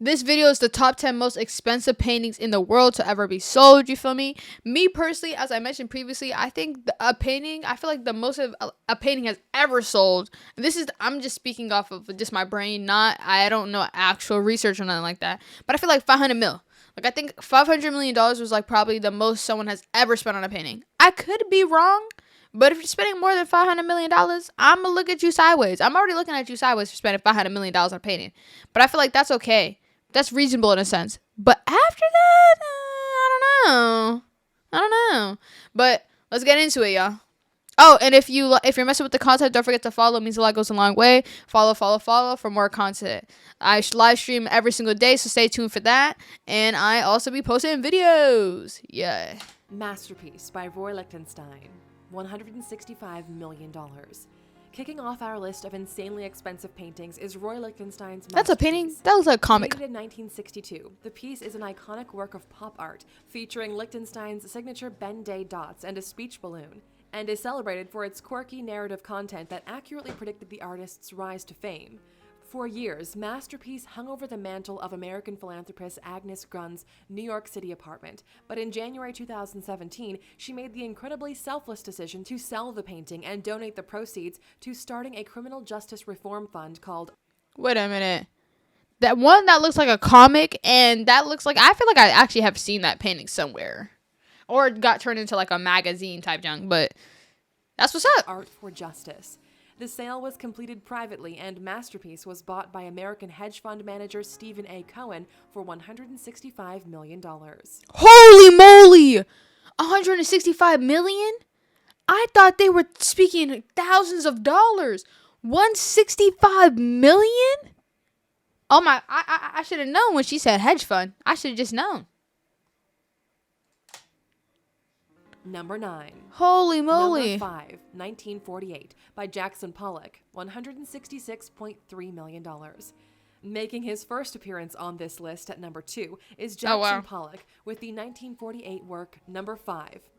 This video is the top 10 most expensive paintings in the world to ever be sold. You feel me? Me personally, as I mentioned previously, I think a painting, I feel like the most of a painting has ever sold. And this is, I'm just speaking off of just my brain, not, I don't know actual research or nothing like that. But I feel like 500 mil. Like, I think $500 million was like probably the most someone has ever spent on a painting. I could be wrong. But if you're spending more than $500 million, I'm going to look at you sideways. I'm already looking at you sideways for spending $500 million on a painting. But I feel like that's okay. That's reasonable in a sense. But after that, I don't know. I don't know. But let's get into it, y'all. Oh, and if you're messing with the content, don't forget to follow. It means a lot, goes a long way. Follow for more content. I live stream every single day, so stay tuned for that. And I also be posting videos. Yeah. Masterpiece by Roy Lichtenstein, $165 million. Kicking off our list of insanely expensive paintings is Roy Lichtenstein's masterpiece. That's a painting? That looks like a comic. Created in 1962, the piece is an iconic work of pop art featuring Lichtenstein's signature Ben Day dots and a speech balloon, and is celebrated for its quirky narrative content that accurately predicted the artist's rise to fame. For years, Masterpiece hung over the mantle of American philanthropist Agnes Grunn's New York City apartment, but in January 2017, she made the incredibly selfless decision to sell the painting and donate the proceeds to starting a criminal justice reform fund called... Wait a minute. That one that looks like a comic, and that looks like, I feel like I actually have seen that painting somewhere. Or it got turned into like a magazine type junk, but that's what's up. Art for Justice. The sale was completed privately, and Masterpiece was bought by American hedge fund manager Stephen A. Cohen for $165 million. Holy moly! $165 million? I thought they were speaking thousands of dollars. $165 million? Oh my, I should have known when she said hedge fund. I should have just known. Number 9. Holy moly. Number 5, 1948, by Jackson Pollock, $166.3 million. Making his first appearance on this list at number 2 is Jackson Pollock with the 1948 work Number 5,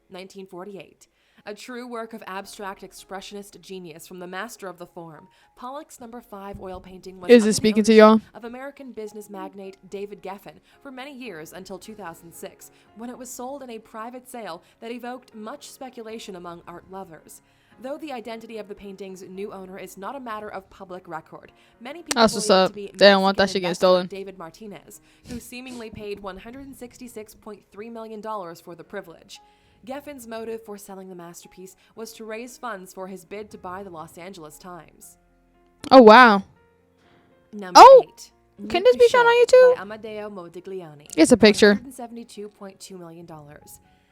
1948. A true work of abstract expressionist genius from the master of the form, Pollock's Number 5 oil painting was Is it speaking to y'all? of American business magnate David Geffen for many years until 2006, when it was sold in a private sale that evoked much speculation among art lovers. Though the identity of the painting's new owner is not a matter of public record, many people That's what's believe it up. to be They don't want that Mexican shit getting investor stolen. David Martinez, who seemingly paid $166.3 million for the privilege. Geffen's motive for selling the masterpiece was to raise funds for his bid to buy the Los Angeles Times. Oh, wow. Number 8. Can this be shown on Nuclear YouTube? by Amadeo Modigliani. It's a picture. $172.2 million.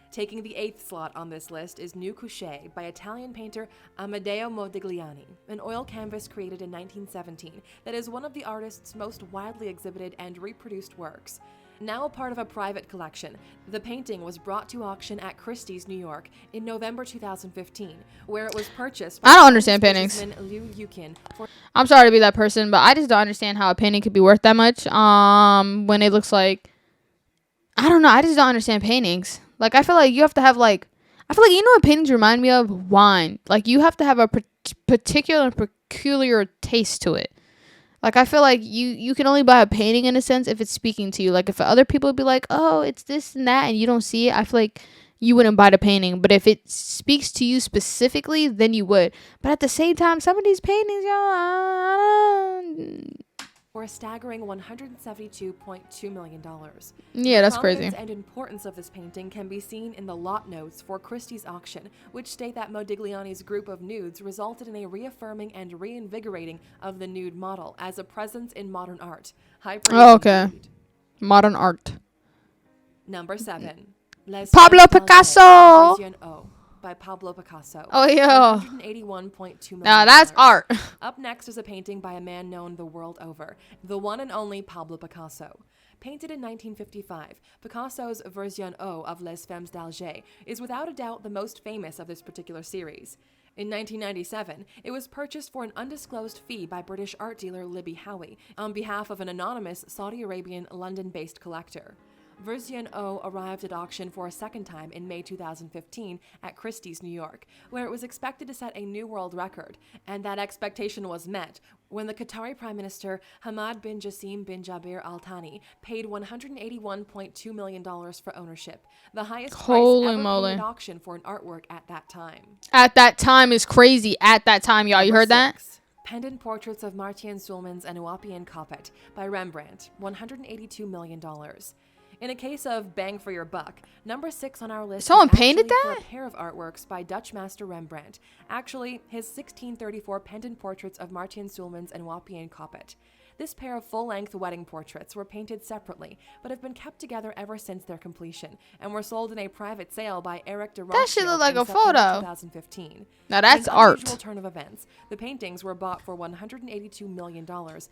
Taking the 8th slot on this list is New Couché by Italian painter Amadeo Modigliani, an oil canvas created in 1917 that is one of the artist's most widely exhibited and reproduced works. Now a part of a private collection, the painting was brought to auction at Christie's, New York in November 2015, where it was purchased by I don't understand paintings. Liu Yukin for I'm sorry to be that person, but I just don't understand how a painting could be worth that much. When it looks like, I don't know. I just don't understand paintings. Like, I feel like you have to have like, I feel like, you know what paintings remind me of? Wine. Like, you have to have a particular peculiar taste to it. Like, I feel like you can only buy a painting in a sense if it's speaking to you. Like, if other people would be like, oh, it's this and that, and you don't see it, I feel like you wouldn't buy the painting. But if it speaks to you specifically, then you would. But at the same time, some of these paintings, for a staggering $172.2 million. Yeah, that's The crazy. prominence and importance of this painting can be seen in the lot notes for Christie's auction, which state that Modigliani's group of nudes resulted in a reaffirming and reinvigorating of the nude model as a presence in modern art. High praise Oh, okay. indeed. Modern art. Number 7. Les Pablo Femmes d'Alger, Picasso! Version O by Pablo Picasso. Oh, yeah. $181.2 million. Now that's art. Up next is a painting by a man known the world over, the one and only Pablo Picasso. Painted in 1955, Picasso's Version O of Les Femmes d'Alger is without a doubt the most famous of this particular series. In 1997, it was purchased for an undisclosed fee by British art dealer Libby Howie on behalf of an anonymous Saudi Arabian London-based collector. Version O arrived at auction for a second time in May 2015 at Christie's, New York, where it was expected to set a new world record, and that expectation was met when the Qatari Prime Minister Hamad bin Jassim bin Jaber Al Thani paid $181.2 million for ownership, the highest Holy price ever moly. paid at auction for an artwork at that time. At that time is crazy. At that time, y'all. You Number heard that? 6. Pendant Portraits of Martien Soelmans and Wapian Coppet by Rembrandt, $182 million. In a case of bang for your buck, number 6 on our list Someone is actually painted for that? a pair of artworks by Dutch master Rembrandt. Actually, his 1634 pendant portraits of Martien Soelmans and Wapian Coppet. This pair of full-length wedding portraits were painted separately, but have been kept together ever since their completion, and were sold in a private sale by Eric de That shit look Rothschild like in a September photo. 2015. Now that's In an art. unusual turn of events, the paintings were bought for $182 million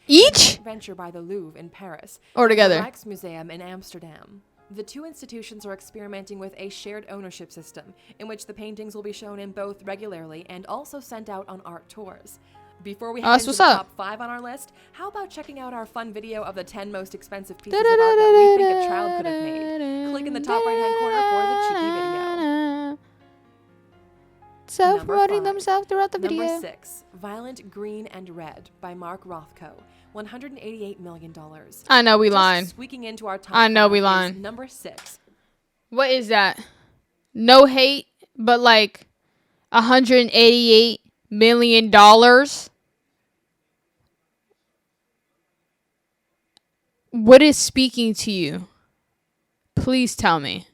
Each? in a joint venture by the Louvre in Paris Or and together? the Rijksmuseum in Amsterdam. The two institutions are experimenting with a shared ownership system, in which the paintings will be shown in both regularly and also sent out on art tours. Before we head That's into what's the up. top 5 on our list, how about checking out our fun video of the 10 most expensive pieces of art that we think a child could have made? Click in the top right-hand corner for the cheeky video. Self-promoting Number 5. themselves throughout the video. Number 6, Violent Green and Red by Mark Rothko, $188 million. I know we Just lying. squeaking into our top I know 5 we is lying. Number 6, What is that? No hate, but like $188 million. What is speaking to you? Please tell me.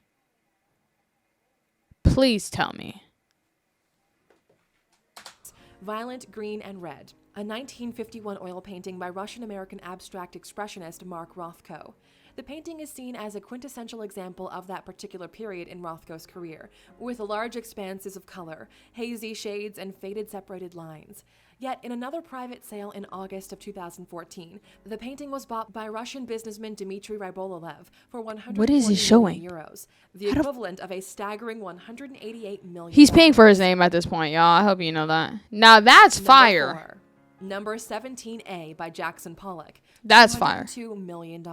Please tell me. Violent Green and Red, a 1951 oil painting by Russian-American abstract expressionist Mark Rothko. The painting is seen as a quintessential example of that particular period in Rothko's career, with large expanses of color, hazy shades, and faded separated lines. Yet, in another private sale in August of 2014, the painting was bought by Russian businessman Dmitry Rybololev for 140 What is he showing? euros, the equivalent of a staggering $188 million. He's paying for his name at this point, y'all. I hope you know that. Now that's fire. Number 4, Number 17A by Jackson Pollock. That's fire. $2 million.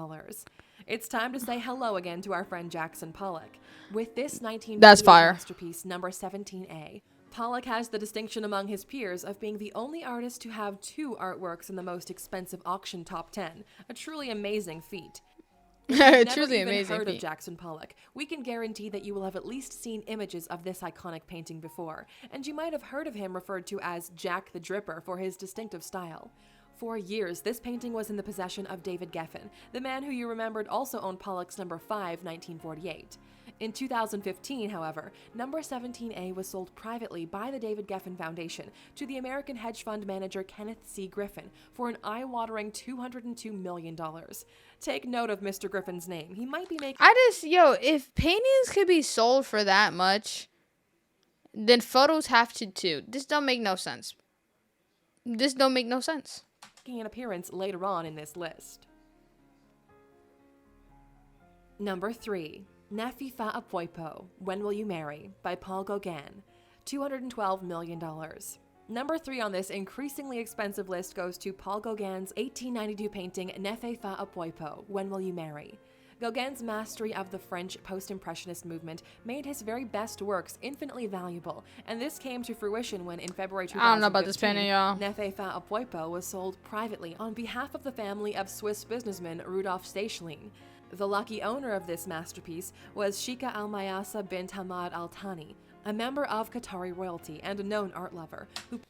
It's time to say hello again to our friend Jackson Pollock. With this 1958 That's fire. masterpiece, number 17A, Pollock has the distinction among his peers of being the only artist to have 2 artworks in the most expensive auction top 10, a truly amazing feat. Never Truly even amazing heard of feat. Jackson Pollock, we can guarantee that you will have at least seen images of this iconic painting before, and you might have heard of him referred to as Jack the Dripper for his distinctive style. For years, this painting was in the possession of David Geffen, the man who you remembered also owned Pollock's number 5, 1948. In 2015, however, number 17A was sold privately by the David Geffen Foundation to the American hedge fund manager Kenneth C. Griffin for an eye-watering $202 million. Take note of Mr. Griffin's name. He might be making If paintings could be sold for that much, then photos have to too. This don't make no sense. This don't make no sense. an appearance later on in this list. Number 3. Nefi Fa Apoipo, When Will You Marry? By Paul Gauguin, $212 million. Number 3 on this increasingly expensive list goes to Paul Gauguin's 1892 painting Nefi Fa Apoipo, When Will You Marry? Gauguin's mastery of the French post-impressionist movement made his very best works infinitely valuable, and this came to fruition when in February 2015, I don't know about this painting, y'all. Nefi Fa Apoipo was sold privately on behalf of the family of Swiss businessman Rudolf Stechlin. The lucky owner of this masterpiece was Sheikha Al-Mayasa bint Hamad Al-Thani, a member of Qatari royalty and a known art lover, who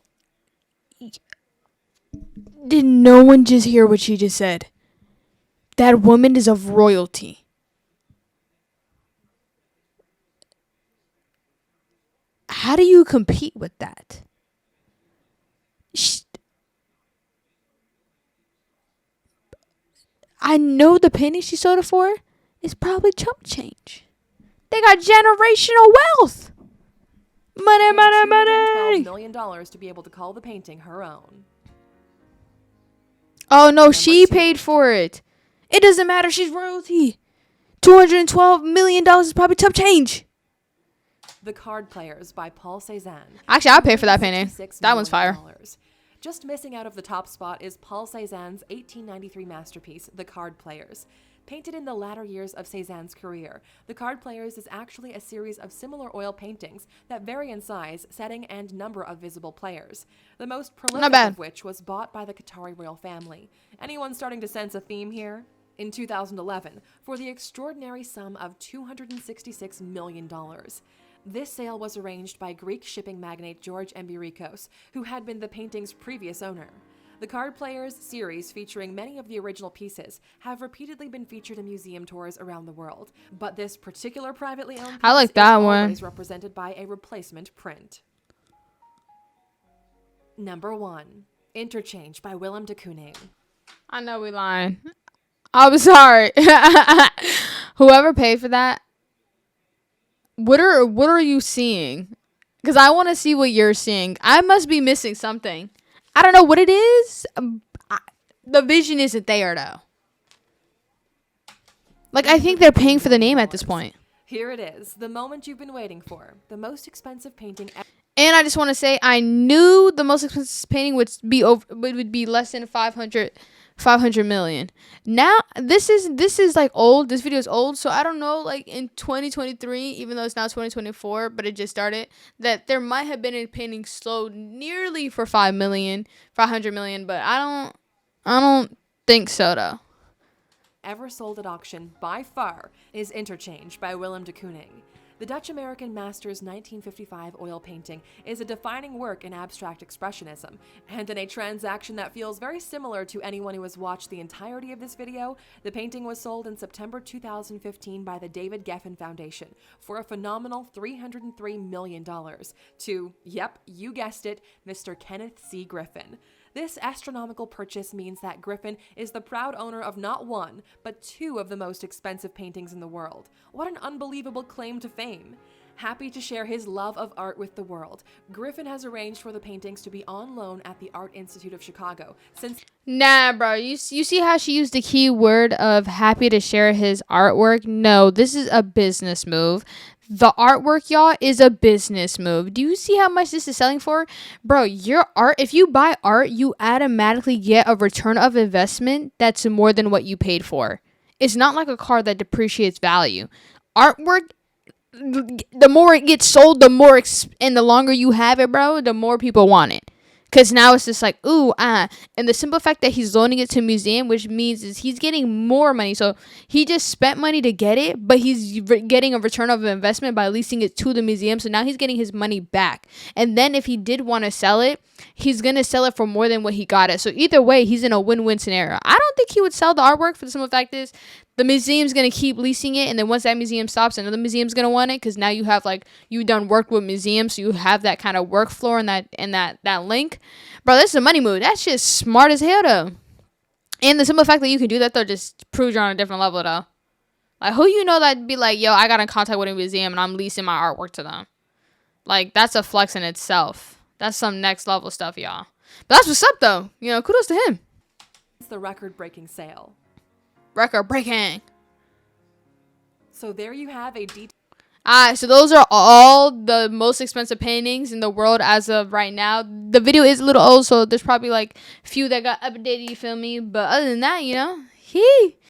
Did no one just hear what she just said? That woman is of royalty. How do you compete with that? I know the penny she sold it for is probably chump change. They got generational wealth. Money, money, money. $212 million to be able to call the painting her own. Oh no, she 2. paid for it. It doesn't matter. She's royalty. $212 million is probably chump change. The Card Players by Paul Cézanne. Actually, I'll pay for that painting. $266 That one's fire. million. Just missing out of the top spot is Paul Cézanne's 1893 masterpiece, The Card Players. Painted in the latter years of Cézanne's career, The Card Players is actually a series of similar oil paintings that vary in size, setting, and number of visible players. The most prolific of which was bought by the Qatari royal family. Anyone starting to sense a theme here? In 2011, for the extraordinary sum of $266 million. This sale was arranged by Greek shipping magnate George Mbirikos, who had been the painting's previous owner. The Card Players series, featuring many of the original pieces, have repeatedly been featured in museum tours around the world, but this particular privately owned piece I like that is one. always represented by a replacement print. Number 1. Interchange by Willem de Kooning. I know we lying. I'm sorry. Whoever paid for that, what are you seeing? Because I want to see what you're seeing. I must be missing something. I don't know what it is. The vision isn't there, though. Like, I think they're paying for the name at this point. Here it is, the moment you've been waiting for. The most expensive painting ever. And I just want to say, I knew the most expensive painting would be less than 500 million. Now this is like old. This video is old, so I don't know. Like in 2023, even though it's now 2024, but it just started, that there might have been a painting sold nearly for 500 million, but I don't think so though. Ever sold at auction by far is Interchange by Willem de Kooning. The Dutch-American master's 1955 oil painting is a defining work in abstract expressionism, and in a transaction that feels very similar to anyone who has watched the entirety of this video, the painting was sold in September 2015 by the David Geffen Foundation for a phenomenal $303 million to, yep, you guessed it, Mr. Kenneth C. Griffin. This astronomical purchase means that Griffin is the proud owner of not one, but two of the most expensive paintings in the world. What an unbelievable claim to fame! Happy to share his love of art with the world, Griffin has arranged for the paintings to be on loan at the Art Institute of Chicago since... Nah, bro. You see how she used the key word of happy to share his artwork? No, this is a business move. The artwork, y'all, is a business move. Do you see how much this is selling for? Bro, your art, if you buy art, you automatically get a return of investment that's more than what you paid for. It's not like a car that depreciates value. Artwork, the more it gets sold, and the longer you have it, bro, the more people want it. Because now it's just like, ooh, and the simple fact that he's loaning it to a museum, which means is he's getting more money. So he just spent money to get it, but he's getting a return of investment by leasing it to the museum. So now he's getting his money back. And then if he did want to sell it, he's going to sell it for more than what he got it. So either way, he's in a win-win scenario. I don't think he would sell the artwork for the simple fact is the museum's going to keep leasing it. And then once that museum stops, another museum's going to want it. Because now you have you done worked with museums. So you have that kind of workflow and that link. Bro, this is a money move. That's just smart as hell, though. And the simple fact that you can do that, though, just proves you're on a different level, though. Like, who you know that'd be like, yo, I got in contact with a museum and I'm leasing my artwork to them. Like, that's a flex in itself. That's some next level stuff, y'all. But that's what's up, though. You know, kudos to him. It's the record-breaking sale. Record breaking. So there you have a So those are all the most expensive paintings in the world as of right now. The video is a little old, so there's probably few that got updated, you feel me? But other than that, you know,